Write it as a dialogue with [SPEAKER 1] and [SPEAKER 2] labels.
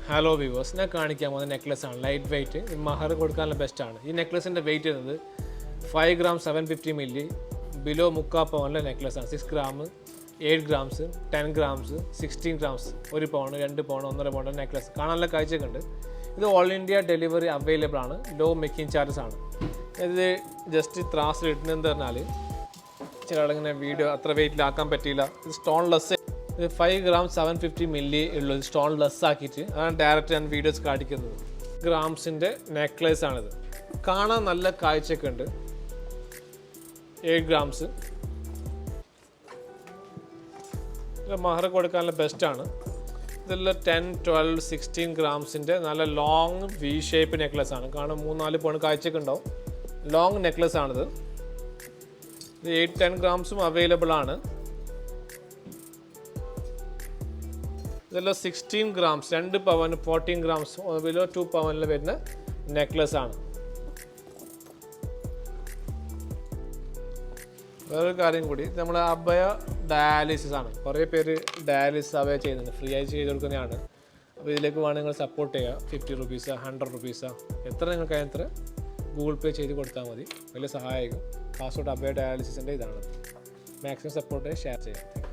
[SPEAKER 1] Hello viewers, ഞാൻ കാണിക്കാൻ പോകുന്ന നെക്ലസ് ആണ്. ലൈറ്റ് വെയിറ്റ്, മഹർ കൊടുക്കാനുള്ള ബെസ്റ്റാണ്. ഈ നെക്ലസിൻ്റെ വെയിറ്റ് ചെയ്യുന്നത് 5 gram 750 milli, below 3/4 പവനിലെ നെക്ലസാണ്. 6 gram, 8 grams, 10 grams, 16 grams, 1 Paun, 2 Paun, 1.5 pound necklace. കാണാനുള്ള കാഴ്ചയൊക്കെ ഉണ്ട്. ഇത് ഓൾ ഇന്ത്യ ഡെലിവറി അവൈലബിൾ ആണ്. ലോ മേക്കിംഗ് ചാർജസ് ആണ്. ഇത് ജസ്റ്റ് ത്രാസിൽ ഇടുന്നതെന്ന് പറഞ്ഞാൽ ചില ആളിങ്ങനെ വീഡിയോ അത്ര വെയിറ്റിലാക്കാൻ പറ്റിയില്ല. ഇത് സ്റ്റോൺലെസ്. ഇത് 5 gram 750 milli ഉള്ളത് സ്റ്റോൺലെസ് ആക്കിയിട്ട് അതാണ് ഡയറക്റ്റ് ഞാൻ വീഡിയോസ് കാണിക്കുന്നത്. ഗ്രാംസിൻ്റെ നെക്ലേസ് ആണിത്. കാണാൻ നല്ല കാഴ്ചയൊക്കെ ഉണ്ട്. 8 grams. ഇത് മഹർ കൊടുക്കാനുള്ള ബെസ്റ്റാണ്. ഇതെല്ലാം 10, 12, 16 ഗ്രാംസിൻ്റെ നല്ല ലോങ് വി ഷേപ്പ് നെക്ലസ് ആണ്. കാണാൻ 3-4 പൗണ്ട് കാഴ്ചയൊക്കെ ഉണ്ടാവും. ലോങ് നെക്ലസ് ആണിത്. ഇത് 8-10 ഗ്രാംസും അവൈലബിൾ ആണ്. ഇതെല്ലാം 16 grams, 2 പവൻ, 14 grams, ബിലോ 2 പവനിൽ വരുന്ന നെക്ലസ് ആണ്. വേറൊരു കാര്യം കൂടി, നമ്മൾ അഭയ ഡയാലിസിസ് ആണ്. കുറേ പേര് ഡയാലിസിസ് അഭയ ചെയ്യുന്നുണ്ട്, ഫ്രീ ആയി ചെയ്ത് കൊടുക്കുന്നതാണ്. അപ്പോൾ ഇതിലേക്ക് വേണമെങ്കിൽ നിങ്ങൾ സപ്പോർട്ട് ചെയ്യുക. 50 rupees, 100 rupees, എത്ര നിങ്ങൾക്ക് അതിനത്ര ഗൂഗിൾ പേ ചെയ്ത് കൊടുത്താൽ മതി. വലിയ സഹായിക്കും. പാസ്വേഡ് അഭയ ഡയാലിസിസിൻ്റെ ഇതാണ്. മാക്സിമം സപ്പോർട്ട് ഷെയർ ചെയ്യുക.